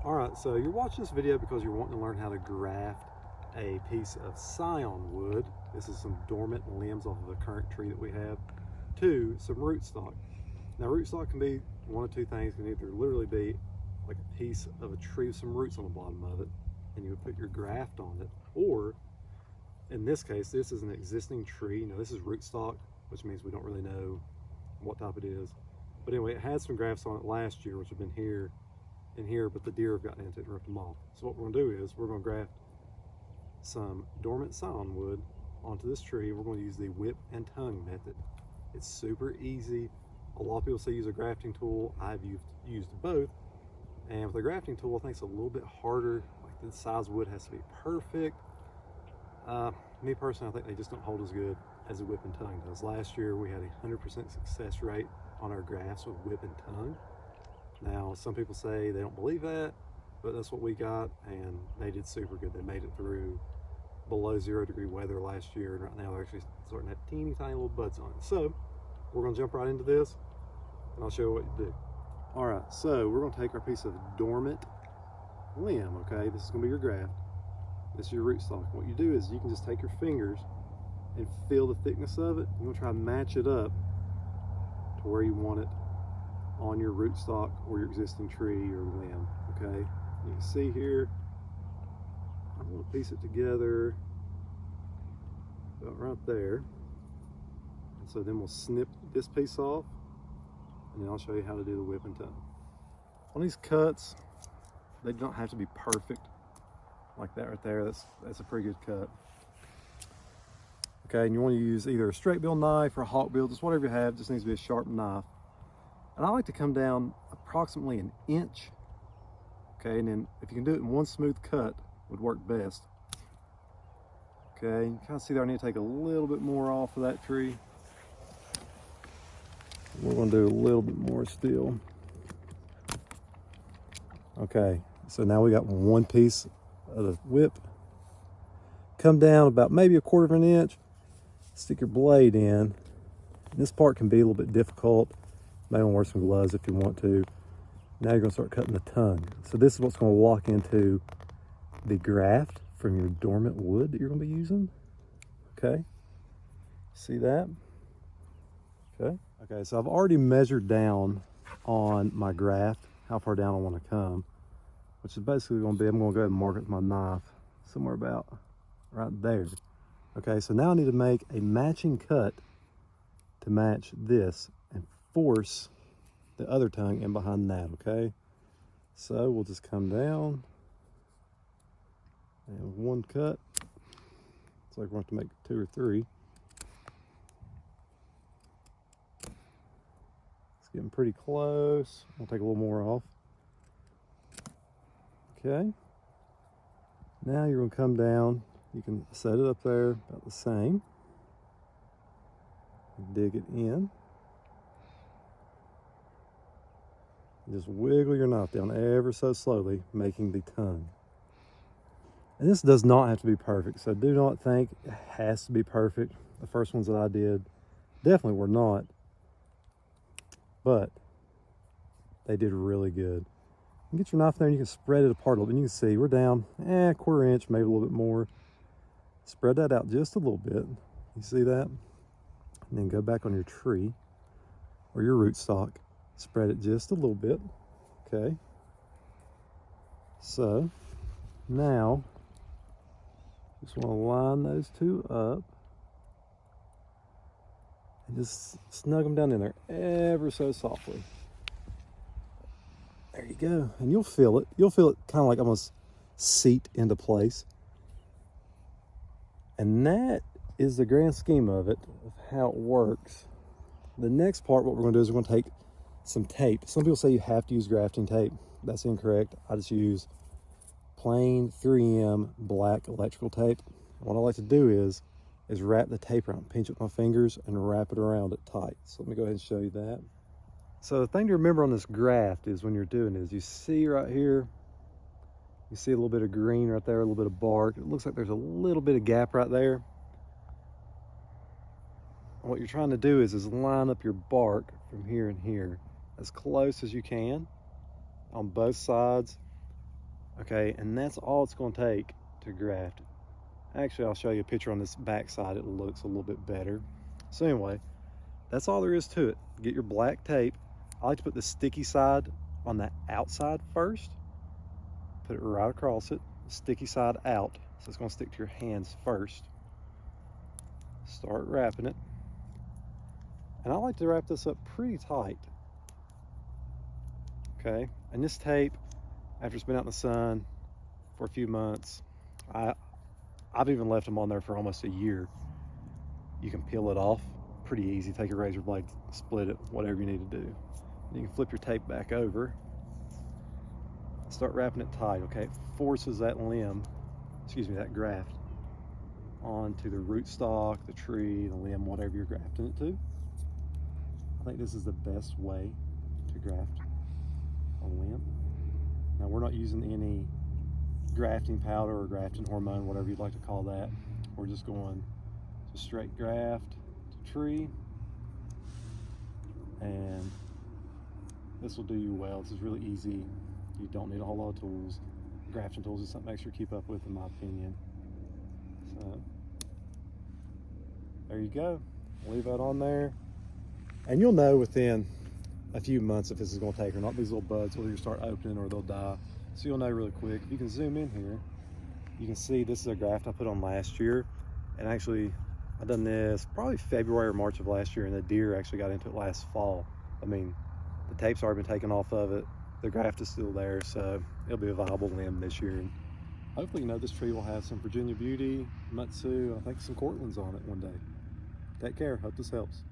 Alright, so you're watching this video because you're wanting to learn how to graft a piece of scion wood. This is some dormant limbs off of a current tree that we have, to some rootstock. Now rootstock can be one of two things. It can either literally be like a piece of a tree with some roots on the bottom of it, and you would put your graft on it, or in this case, this is an existing tree. Now this is rootstock, which means we don't really know what type it is. But anyway, it had some grafts on it last year, which have been here and here, but the deer have gotten into it and ripped them off. So what we're gonna do is we're gonna graft some dormant scion wood onto this tree. We're going to use the whip and tongue method. It's super easy. A lot of people say use a grafting tool. I've used both. And with a grafting tool, I think it's a little bit harder. Like the size of wood has to be perfect. Me personally, I think they just don't hold as good as a whip and tongue does. Last year, we had a 100% success rate on our grafts with whip and tongue. Now, some people say they don't believe that, but that's what we got, and they did super good. They made it through below 0-degree weather last year, and right now they're actually starting to have teeny tiny little buds on it. So we're gonna jump right into this, and I'll show you what you do. All right, so we're gonna take our piece of dormant limb, okay? This is gonna be your graft. This is your rootstock. What you do is you can just take your fingers and feel the thickness of it. You're gonna try to match it up to where you want it on your rootstock or your existing tree or limb, okay? You can see here, I'm gonna piece it together about right there. And so then we'll snip this piece off, and then I'll show you how to do the whip and tongue. On these cuts, they don't have to be perfect like that right there. That's a pretty good cut. Okay, and you want to use either a straight bill knife or a hawk bill, just whatever you have. Just needs to be a sharp knife. And I like to come down approximately an inch. Okay, and then if you can do it in one smooth cut, would work best. Okay, you kind of see there I need to take a little bit more off of that tree. We're going to do a little bit more still. Okay, so now we got one piece of the whip. Come down about maybe 1/4 of an inch. Stick your blade in. This part can be a little bit difficult. Maybe wear some gloves if you want to. Now you're going to start cutting the tongue. So this is what's going to lock into the graft from your dormant wood that you're going to be using. Okay, see that? Okay. Okay, so I've already measured down on my graft how far down I want to come, which is basically going to be, I'm going to go ahead and mark it with my knife somewhere about right there. Okay, so now I need to make a matching cut to match this and force the other tongue in behind that, okay? So we'll just come down and one cut. It's like we're going to make 2 or 3. It's getting pretty close. I'll take a little more off. Okay. Now you're going to come down. You can set it up there about the same. Dig it in. Just wiggle your knife down ever so slowly, making the tongue. And this does not have to be perfect, so do not think it has to be perfect. The first ones that I did definitely were not, but they did really good. You get your knife there and you can spread it apart a little bit. You can see we're down 1/4 inch, maybe a little bit more. Spread that out just a little bit. You see that? And then go back on your tree or your rootstock. Spread it just a little bit. Okay. So now just want to line those two up and just snug them down in there ever so softly. There you go. And you'll feel it. You'll feel it kind of like almost seat into place. And that is the grand scheme of it, of how it works. The next part, what we're going to do is we're going to take some tape. Some people say you have to use grafting tape. That's incorrect. I just use plain 3M black electrical tape. What I like to do is wrap the tape around, pinch it with my fingers and wrap it around it tight. So let me go ahead and show you that. So the thing to remember on this graft is when you're doing is you see right here, you see a little bit of green right there, a little bit of bark. It looks like there's a little bit of gap right there. What you're trying to do is line up your bark from here and here as close as you can on both sides Okay, and that's all it's going to take to graft it. Actually, I'll show you a picture on this back side. It looks a little bit better. So anyway, that's all there is to it. Get your black tape. I like to put the sticky side on the outside first. Put it right across it, sticky side out. So it's going to stick to your hands first. Start wrapping it. And I like to wrap this up pretty tight. Okay, and this tape, after it's been out in the sun for a few months, I've even left them on there for almost a year. You can peel it off pretty easy. Take a razor blade, split it, whatever you need to do. Then you can flip your tape back over. Start wrapping it tight, okay? It forces that limb, that graft, onto the rootstock, the tree, the limb, whatever you're grafting it to. I think this is the best way to graft a limb. Now, we're not using any grafting powder or grafting hormone, whatever you'd like to call that. We're just going to straight graft to tree, and this will do you well. This is really easy. You don't need a whole lot of tools. Grafting tools is something extra to keep up with, in my opinion. So there you go. Leave that on there, and you'll know within a few months if this is going to take or not. These little buds will either start opening or they'll die. So you'll know really quick. If you can zoom in here, you can see this is a graft I put on last year. And actually, I done this probably February or March of last year, and the deer actually got into it last fall. I mean, the tape's already been taken off of it. The graft is still there, so it'll be a viable limb this year. And hopefully, this tree will have some Virginia Beauty, Mutsu, I think some Cortlands on it one day. Take care. Hope this helps.